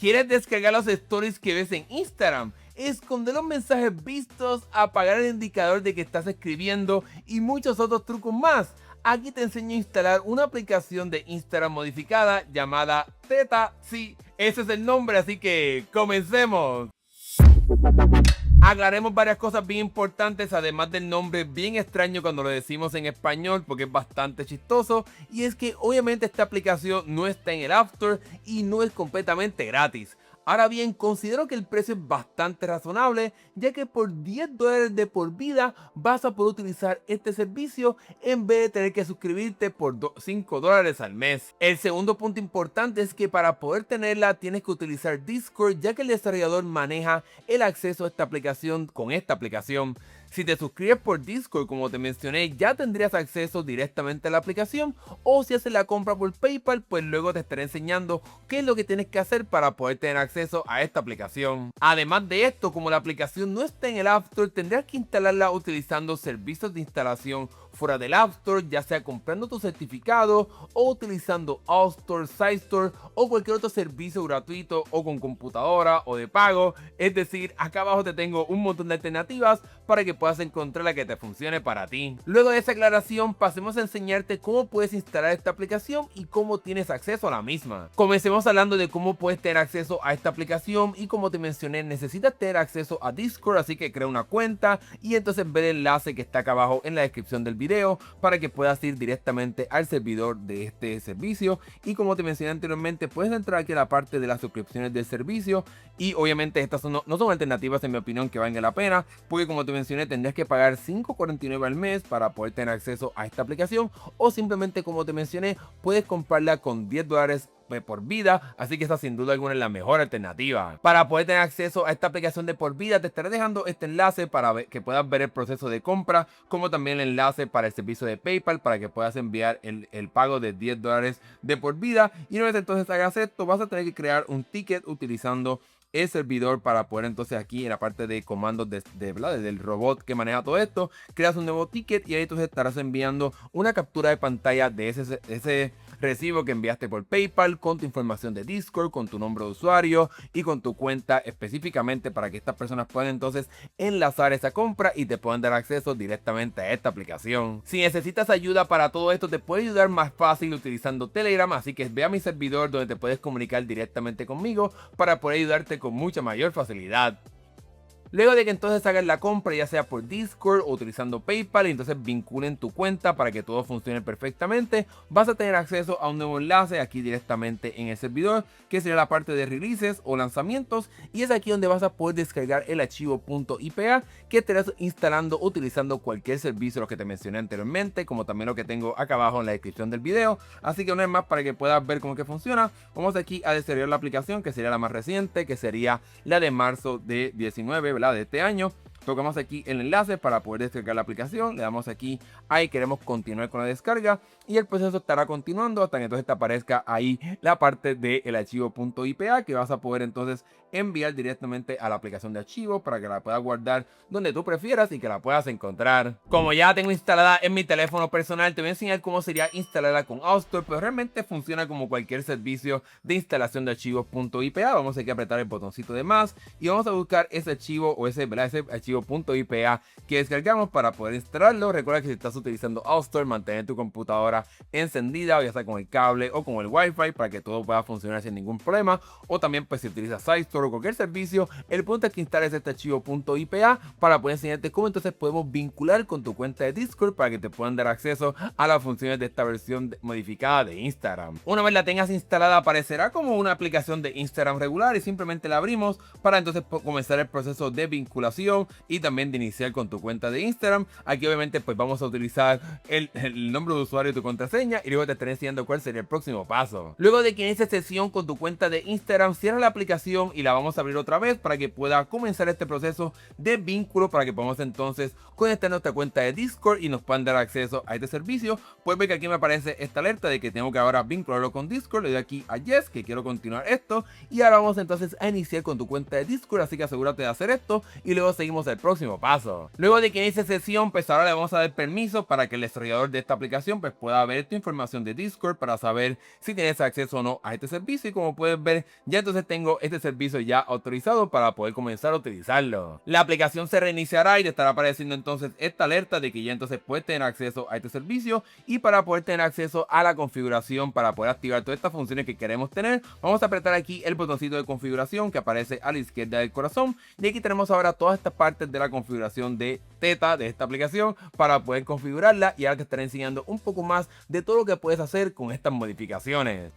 ¿Quieres descargar los stories que ves en Instagram? Esconder los mensajes vistos, apagar el indicador de que estás escribiendo y muchos otros trucos más. Aquí te enseño a instalar una aplicación de Instagram modificada llamada Theta. Sí, ese es el nombre, así que comencemos. Aclaremos varias cosas bien importantes, además del nombre bien extraño cuando lo decimos en español, porque es bastante chistoso, y es que obviamente esta aplicación no está en el App Store y no es completamente gratis. Ahora bien, considero que el precio es bastante razonable, ya que por $10 de por vida vas a poder utilizar este servicio en vez de tener que suscribirte por $5 al mes. El segundo punto importante es que para poder tenerla tienes que utilizar Discord, ya que el desarrollador maneja el acceso a esta aplicación con esta aplicación. Si te suscribes por Discord, como te mencioné, ya tendrías acceso directamente a la aplicación, o si haces la compra por PayPal, pues luego te estaré enseñando qué es lo que tienes que hacer para poder tener acceso a esta aplicación. Además de esto, como la aplicación no está en el App Store, tendrás que instalarla utilizando servicios de instalación fuera del App Store, ya sea comprando tu certificado o utilizando All Store, Side Store o cualquier otro servicio gratuito o con computadora o de pago. Es decir, acá abajo te tengo un montón de alternativas para que puedas encontrar la que te funcione para ti. Luego de esa aclaración, pasemos a enseñarte cómo puedes instalar esta aplicación y cómo tienes acceso a la misma. Comencemos hablando de cómo puedes tener acceso a esta aplicación, y como te mencioné, necesitas tener acceso a Discord, así que crea una cuenta y entonces ve el enlace que está acá abajo en la descripción del video para que puedas ir directamente al servidor de este servicio. Y como te mencioné anteriormente, puedes entrar aquí a la parte de las suscripciones del servicio, y obviamente estas no son alternativas en mi opinión que valgan la pena, porque como te mencioné tendrías que pagar $5.49 al mes para poder tener acceso a esta aplicación, o simplemente como te mencioné puedes comprarla con $10 de por vida, así que esta sin duda alguna es la mejor alternativa. Para poder tener acceso a esta aplicación de por vida te estaré dejando este enlace para que puedas ver el proceso de compra, como también el enlace para el servicio de PayPal para que puedas enviar el pago de $10 de por vida. Y una vez entonces hagas esto, vas a tener que crear un ticket utilizando el servidor para poder entonces aquí en la parte de comandos del robot que maneja todo esto, creas un nuevo ticket y ahí entonces estarás enviando una captura de pantalla de ese recibo que enviaste por PayPal con tu información de Discord, con tu nombre de usuario y con tu cuenta específicamente, para que estas personas puedan entonces enlazar esa compra y te puedan dar acceso directamente a esta aplicación. Si necesitas ayuda para todo esto, te puede ayudar más fácil utilizando Telegram, así que ve a mi servidor donde te puedes comunicar directamente conmigo para poder ayudarte con mucha mayor facilidad. Luego de que entonces hagas la compra, ya sea por Discord o utilizando PayPal, y entonces vinculen tu cuenta para que todo funcione perfectamente, vas a tener acceso a un nuevo enlace aquí directamente en el servidor, que sería la parte de releases o lanzamientos, y es aquí donde vas a poder descargar el archivo .ipa que estarás instalando utilizando cualquier servicio de los que te mencioné anteriormente, como también lo que tengo acá abajo en la descripción del video. Así que una vez más, para que puedas ver cómo que funciona, vamos aquí a desarrollar la aplicación, que sería la más reciente, que sería la de marzo de 19, de este año. Tocamos aquí el enlace para poder descargar la aplicación, le damos aquí ahí, queremos continuar con la descarga y el proceso estará continuando hasta que entonces te aparezca ahí la parte del archivo .ipa que vas a poder entonces enviar directamente a la aplicación de archivo para que la puedas guardar donde tú prefieras y que la puedas encontrar. Como ya la tengo instalada en mi teléfono personal, te voy a enseñar cómo sería instalarla con App Store, pero realmente funciona como cualquier servicio de instalación de archivos .ipa. Vamos a apretar el botoncito de más y vamos a buscar ese archivo o ese archivo .ipa que descargamos para poder instalarlo. Recuerda que si estás utilizando App Store, mantener tu computadora encendida, o ya sea con el cable o con el Wi-Fi, para que todo pueda funcionar sin ningún problema. O también pues si utilizas SideStore o cualquier servicio, el punto es que instales este archivo .ipa para poder enseñarte cómo entonces podemos vincular con tu cuenta de Discord para que te puedan dar acceso a las funciones de esta versión modificada de Instagram. Una vez la tengas instalada, aparecerá como una aplicación de Instagram regular y simplemente la abrimos para entonces comenzar el proceso de vinculación y también de iniciar con tu cuenta de Instagram. Aquí obviamente pues vamos a utilizar el nombre de usuario y tu contraseña, y luego te estaré enseñando cuál sería el próximo paso. Luego de que inicies sesión con tu cuenta de Instagram, cierra la aplicación y la vamos a abrir otra vez para que pueda comenzar este proceso de vínculo, para que podamos entonces conectar nuestra cuenta de Discord y nos puedan dar acceso a este servicio. Puedes ver que aquí me aparece esta alerta de que tengo que ahora vincularlo con Discord. Le doy aquí a Yes, que quiero continuar esto, y ahora vamos entonces a iniciar con tu cuenta de Discord, así que asegúrate de hacer esto y luego seguimos al próximo paso. Luego de que inicie sesión, pues ahora le vamos a dar permiso para que el desarrollador de esta aplicación pues pueda ver tu información de Discord para saber si tienes acceso o no a este servicio. Y como puedes ver, ya entonces tengo este servicio ya autorizado para poder comenzar a utilizarlo. La aplicación se reiniciará y te estará apareciendo entonces esta alerta de que ya entonces puedes tener acceso a este servicio. Y para poder tener acceso a la configuración, para poder activar todas estas funciones que queremos tener, vamos a apretar aquí el botoncito de configuración que aparece a la izquierda del corazón. Y aquí tenemos ahora todas estas partes de la configuración de Theta de esta aplicación para poder configurarla, y ahora te estaré enseñando un poco más de todo lo que puedes hacer con estas modificaciones.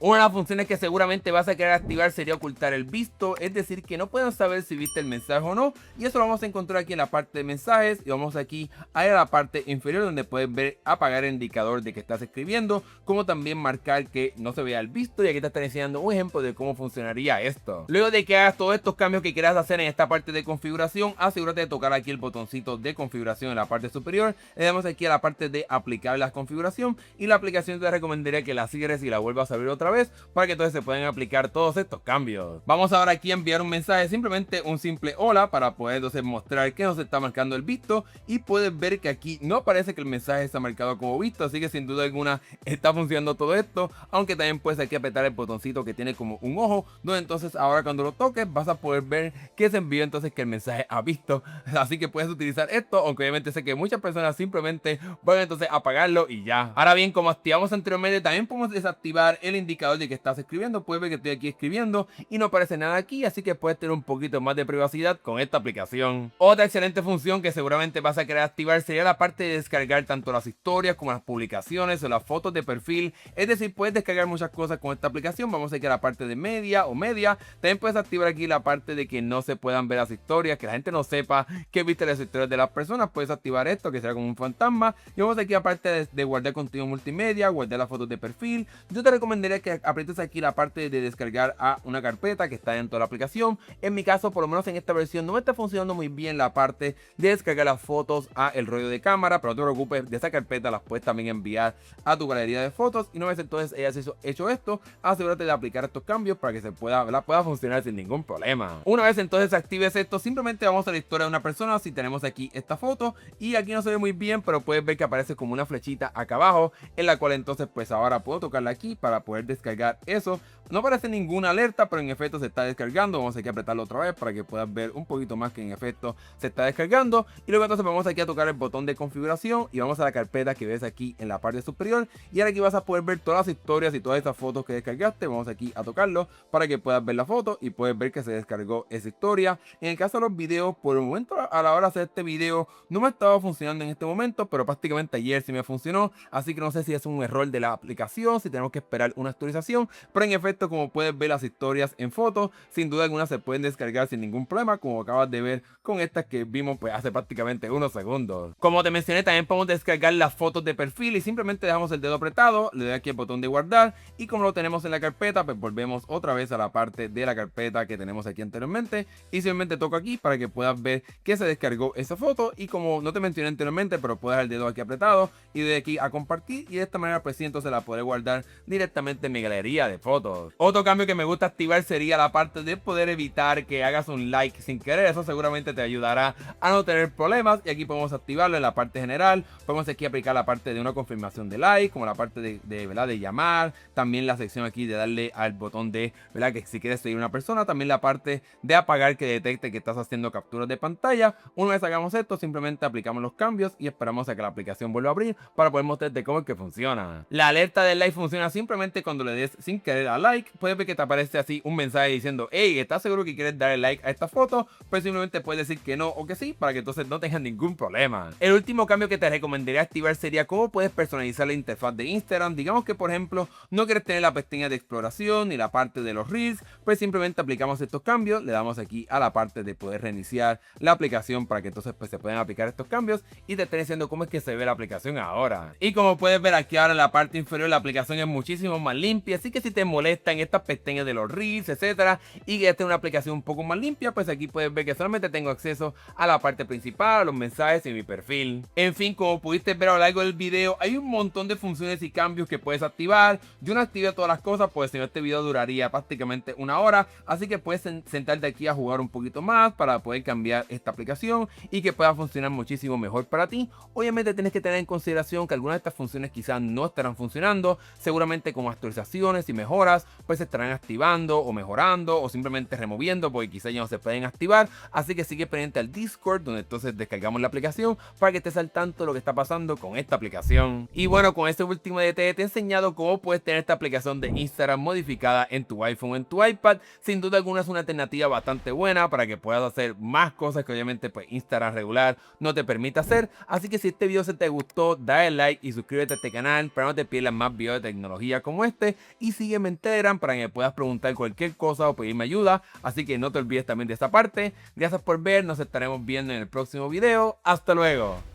Una de las funciones que seguramente vas a querer activar sería ocultar el visto, es decir, que no puedan saber si viste el mensaje o no, y eso lo vamos a encontrar aquí en la parte de mensajes, y vamos aquí a ir a la parte inferior donde puedes ver apagar el indicador de que estás escribiendo, como también marcar que no se vea el visto, y aquí te estaré enseñando un ejemplo de cómo funcionaría esto. Luego de que hagas todos estos cambios que quieras hacer en esta parte de configuración, asegúrate de tocar aquí el botoncito de configuración en la parte superior, le damos aquí a la parte de aplicar la configuración, y la aplicación te recomendaría que la cierres y la vuelvas a abrir otra vez para que entonces se puedan aplicar todos estos cambios. Vamos ahora aquí a enviar un mensaje, simplemente un simple hola, para poder entonces mostrar que nos está marcando el visto, y puedes ver que aquí no aparece que el mensaje está marcado como visto, así que sin duda alguna está funcionando todo esto, aunque también puedes aquí apretar el botoncito que tiene como un ojo, donde entonces ahora cuando lo toques vas a poder ver que se envió entonces que el mensaje ha visto, así que puedes utilizar esto, aunque obviamente sé que muchas personas simplemente van entonces a apagarlo y ya. Ahora bien, como activamos anteriormente, también podemos desactivar el indicador de que estás escribiendo. Puedes ver que estoy aquí escribiendo y no aparece nada aquí, así que puedes tener un poquito más de privacidad con esta aplicación. Otra excelente función que seguramente vas a querer activar sería la parte de descargar tanto las historias como las publicaciones o las fotos de perfil, es decir, puedes descargar muchas cosas con esta aplicación. Vamos aquí a la parte de media o media, también puedes activar aquí la parte de que no se puedan ver las historias, que la gente no sepa que viste las historias de las personas. Puedes activar esto, que será como un fantasma, y vamos aquí a la parte de guardar contenido multimedia, guardar las fotos de perfil. Yo te recomendaría que aprietes aquí la parte de descargar a una carpeta que está dentro de la aplicación. En mi caso, por lo menos en esta versión, no me está funcionando muy bien la parte de descargar las fotos a el rollo de cámara, pero no te preocupes, de esa carpeta las puedes también enviar a tu galería de fotos. Y una vez entonces hayas hecho esto, asegúrate de aplicar estos cambios para que pueda funcionar sin ningún problema. Una vez entonces actives esto, simplemente vamos a la historia de una persona. Si tenemos aquí esta foto, y aquí no se ve muy bien, pero puedes ver que aparece como una flechita acá abajo, en la cual entonces pues ahora puedo tocarla aquí para poder descargar eso. No aparece ninguna alerta, pero en efecto se está descargando. Vamos aquí a apretarlo otra vez para que puedas ver un poquito más que en efecto se está descargando. Y luego entonces vamos aquí a tocar el botón de configuración y vamos a la carpeta que ves aquí en la parte superior. Y ahora aquí vas a poder ver todas las historias y todas estas fotos que descargaste. Vamos aquí a tocarlo para que puedas ver la foto y puedes ver que se descargó esa historia. En el caso de los videos, por el momento a la hora de hacer este video no me estaba funcionando en este momento, pero prácticamente ayer sí me funcionó. Así que no sé si es un error de la aplicación, si tenemos que esperar una actualización, pero en efecto, como puedes ver las historias en fotos, sin duda alguna se pueden descargar sin ningún problema, como acabas de ver con estas que vimos pues hace prácticamente unos segundos. Como te mencioné, también podemos descargar las fotos de perfil y simplemente dejamos el dedo apretado, le doy aquí el botón de guardar, y como lo tenemos en la carpeta, pues volvemos otra vez a la parte de la carpeta que tenemos aquí anteriormente, y simplemente toco aquí para que puedas ver que se descargó esa foto. Y como no te mencioné anteriormente, pero puedes dejar el dedo aquí apretado y de aquí a compartir, y de esta manera pues sí, entonces la podré guardar directamente en mi galería de fotos. Otro cambio que me gusta activar sería la parte de poder evitar que hagas un like sin querer. Eso seguramente te ayudará a no tener problemas, y aquí podemos activarlo en la parte general. Podemos aquí aplicar la parte de una confirmación de like, como la parte ¿verdad?, de llamar, también la sección aquí de darle al botón de, ¿verdad?, que si quieres seguir a una persona, también la parte de apagar que detecte que estás haciendo capturas de pantalla. Una vez hagamos esto, simplemente aplicamos los cambios y esperamos a que la aplicación vuelva a abrir para poder mostrarte cómo es que funciona. La alerta del like funciona simplemente cuando le des sin querer a like. Puedes ver que te aparece así un mensaje diciendo: hey, ¿estás seguro que quieres darle like a esta foto? Pues simplemente puedes decir que no o que sí, para que entonces no tengas ningún problema. El último cambio que te recomendaría activar sería cómo puedes personalizar la interfaz de Instagram. Digamos que por ejemplo no quieres tener la pestaña de exploración ni la parte de los reels, pues simplemente aplicamos estos cambios, le damos aquí a la parte de poder reiniciar la aplicación para que entonces pues se puedan aplicar estos cambios, y te estén diciendo cómo es que se ve la aplicación ahora. Y como puedes ver aquí ahora en la parte inferior, la aplicación es muchísimo más limpia, así que si te molestan estas pestañas de los reels, etcétera, y que esta es una aplicación un poco más limpia, pues aquí puedes ver que solamente tengo acceso a la parte principal, a los mensajes y mi perfil. En fin, como pudiste ver a lo largo del video, hay un montón de funciones y cambios que puedes activar. Yo no activé todas las cosas, pues si no este video duraría prácticamente una hora, así que puedes sentarte aquí a jugar un poquito más para poder cambiar esta aplicación y que pueda funcionar muchísimo mejor para ti. Obviamente tienes que tener en consideración que algunas de estas funciones quizás no estarán funcionando, seguramente con actualizaciones y mejoras pues se estarán activando o mejorando o simplemente removiendo porque quizás ya no se pueden activar, así que sigue pendiente al Discord donde entonces descargamos la aplicación para que estés al tanto de lo que está pasando con esta aplicación. Y bueno, con este último detalle te he enseñado cómo puedes tener esta aplicación de Instagram modificada en tu iPhone o en tu iPad. Sin duda alguna es una alternativa bastante buena para que puedas hacer más cosas que obviamente pues Instagram regular no te permite hacer, así que si este video se te gustó, dale like y suscríbete a este canal para no te pierdas más videos de tecnología como este, y sígueme en Telegram para que me puedas preguntar cualquier cosa o pedirme ayuda, así que no te olvides también de esta parte. Gracias por ver, nos estaremos viendo en el próximo video, hasta luego.